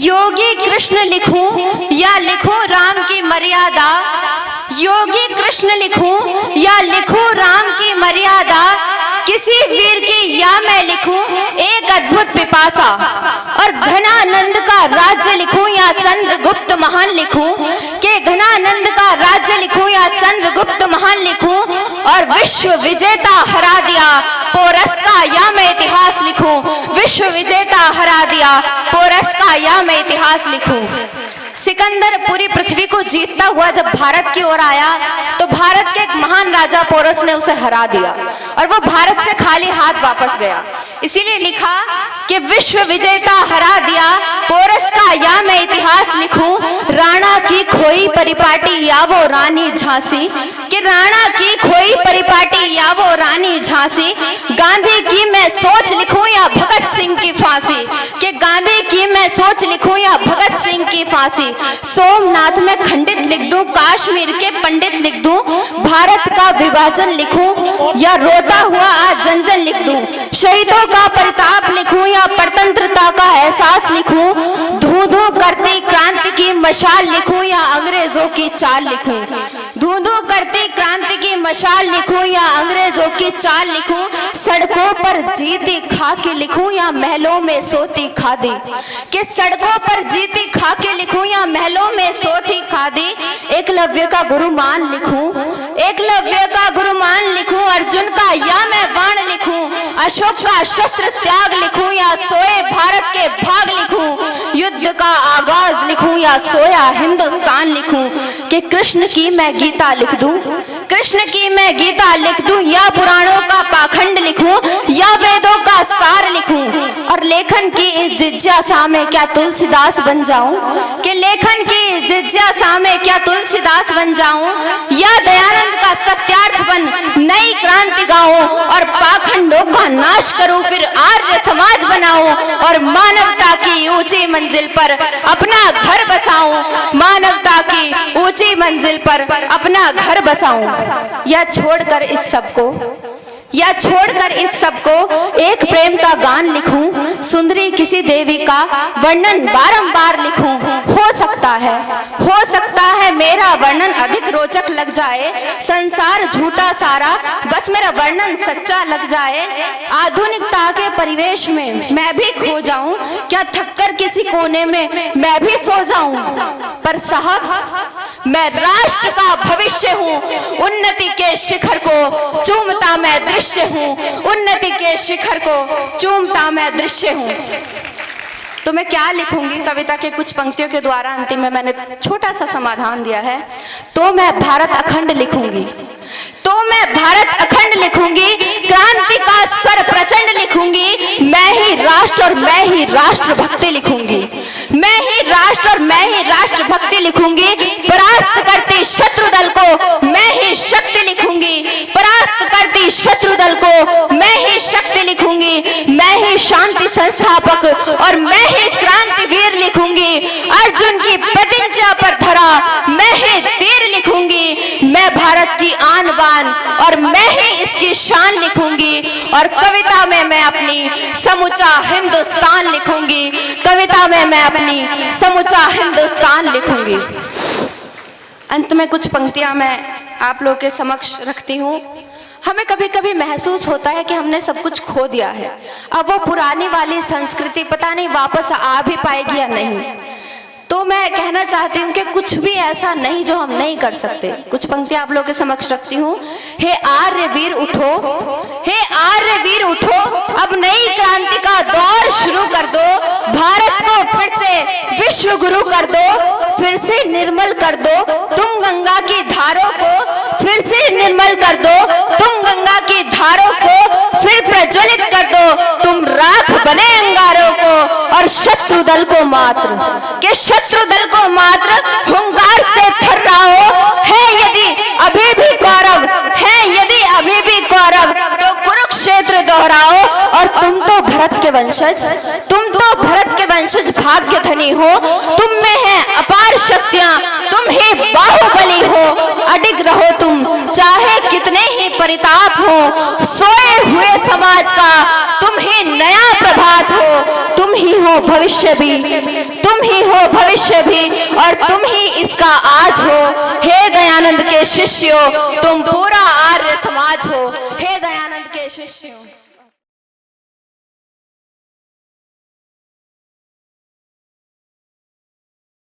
योगी कृष्ण लिखूं या लिखूं राम की मर्यादा, योगी कृष्ण लिखूं या लिखूं राम की मर्यादा, किसी वीर की या मैं लिखूं एक अद्भुत पिपासा, और घनानंद का राज्य लिखूं या चंद्रगुप्त महान लिखूं, के घनानंद का राज्य लिखूं या चंद्रगुप्त महान लिखूं, और विश्व विजेता हरा दिया पोरस का या मैं इतिहास लिखूं, विश्व विजेता हरा दिया पोरस का या मैं इतिहास लिखूं। सिकंदर पूरी पृथ्वी को जीतता हुआ जब भारत की ओर आया तो भारत के एक महान राजा पोरस ने उसे हरा दिया और वो भारत से खाली हाथ वापस गया। इसीलिए लिखा कि विश्व विजेता हरा दिया पोरस का या मैं इतिहास लिखूं, राणा की खोई परिपाटी या वो रानी झांसी, कि राणा की खोई परिपाटी या वो रानी झांसी, गांधी की मैं सोच लिखूं या भगत सिंह की फांसी, कि गांधी की मैं सोच लिखूं या भगत सिंह की फांसी, सोमनाथ में खंडित लिख दूं, कश्मीर के पंडित लिख दूं, भारत का विभाजन लिखूं या रोता हुआ आज जन जन लिख दूं, शहीदों का परिताप लिखूं या परतंत्रता का एहसास लिखूं, धू धू करती क्रांति की मशाल लिखूं या अंग्रेजों की चाल लिखूं, धू धू करती क्रांति की मशाल लिखूं या अंग्रेजों की चाल लिखूं, सड़कों पर जीती खा के लिखूं या महलों में सोती खादी, कि सड़कों पर जीती खा के लिखूं या महलों में सोती खादी, एकलव्य का गुरुमान लिखूं, एकलव्य का गुरुमान लिखूं, अर्जुन का या मैं बाण लिखूं, अशोक का शस्त्र त्याग लिखूं या सोए भारत के भाग लिखूं, युद्ध का आगाज लिखूं या सोया हिंदुस्तान लिखूं, कि कृष्ण की मैं गीता लिख दूं, कृष्ण की मैं गीता लिख दूं, या पुराणों का पाखंड लिखूं या वेदों का सार लिखूं, और लेखन की इस जिज्ञासा में क्या तुलसीदास बन जाऊं, कि लेखन की इस जिज्ञासा में क्या तुलसीदास बन जाऊं, या दयानंद का सत्यार्थ बन नई क्रांति गाऊं, और पाखंडों का नाश करूं फिर आर्य समाज बनाऊं, और मानवता की ऊंची मंजिल पर अपना घर बसाऊं, मानवता की ऊंची मंजिल पर अपना घर बसाऊं, या छोड़कर इस सबको, या छोड़कर इस सबको एक प्रेम का गान लिखूं, सुंदरी किसी देवी का वर्णन बारंबार लिखूं, हो सकता है मेरा वर्णन अधिक रोचक लग जाए, संसार झूठा सारा बस मेरा वर्णन सच्चा लग जाए, आधुनिकता के परिवेश में मैं भी खो जाऊं, क्या थककर किसी कोने में मैं भी सो जाऊं, पर साहब मैं राष्ट्र का भविष्य हूँ, उन्नति के शिखर को चूमता मैं दृश्य हूँ, उन्नति के शिखर को चूमता मैं दृश्य हूँ। तो मैं क्या लिखूंगी? कविता के कुछ पंक्तियों के द्वारा अंतिम में मैंने छोटा सा समाधान दिया है। तो मैं भारत अखंड लिखूंगी, तो मैं भारत अखंड लिखूंगी, क्रांति का स्वर प्रचंड लिखूंगी, मैं ही राष्ट्र और मैं ही राष्ट्र भक्ति लिखूंगी, मैं ही राष्ट्र और मैं ही राष्ट्र भक्ति लिखूंगी, परास्त करती शत्रु दल को मैं ही शक्ति लिखूंगी, परास्त करती शत्रु दल को मैं ही शक्ति लिखूंगी, मैं ही शांति संस्थापक और मैं ही क्रांतिवीर लिखूंगी, अर्जुन की प्रतिज्ञा पर धरा मैं ही तीर लिखूंगी, मैं भारत की आन बान और मैं ही इसकी शान लिखूंगी, और कविता में मैं अपनी समूचा हिंदुस्तान लिखूंगी, कविता में मैं अपनी समूचा हिंदुस्तान लिखूंगी। अंत में कुछ पंक्तियां मैं आप लोगों के समक्ष रखती हूँ। हमें कभी कभी महसूस होता है कि हमने सब कुछ खो दिया है, अब वो पुरानी वाली संस्कृति पता नहीं वापस आ भी पाएगी या नहीं। तो मैं कहना चाहती हूँ कि कुछ भी ऐसा नहीं जो हम नहीं कर सकते। कुछ पंक्तियां आप लोगों के समक्ष रखती हूँ। हे आर्य वीर उठो, हे आर्य वीर उठो, अब नई क्रांति का दौर शुरू कर दो, भारत को फिर से विश्व गुरु कर दो, फिर से निर्मल कर दो, तुम गंगा की धारों को फिर से निर्मल कर दो, तुम गंगा की धारों को फिर प्रज्वलित कर दो, तुम राख बने अंगारों को और शत्रु दल को मात्र, के शत्रु दल को मात्र हुंकार से थर्राओ, है यदि अभी भी कौरव, है यदि अभी भी कौरव, तो कुरुक्षेत्र दोहराओ, और तुम तो भरत के वंशज, तुम तो भरत के वंशज भाग्य धनी हो, तुम में है अपार शक्तियां, तुम ही बाहुबली हो, अडिग रहो तुम चाहे कितने ही परिताप हो, सोए हुए समाज का तुम ही नया प्रभात हो, तुम ही हो भविष्य भी, तुम ही हो भविष्य भी और तुम ही इसका आज हो। हे दयानंद के शिष्यों, तुम पूरा आर्य समाज हो। हे दयानंद के शिष्यों।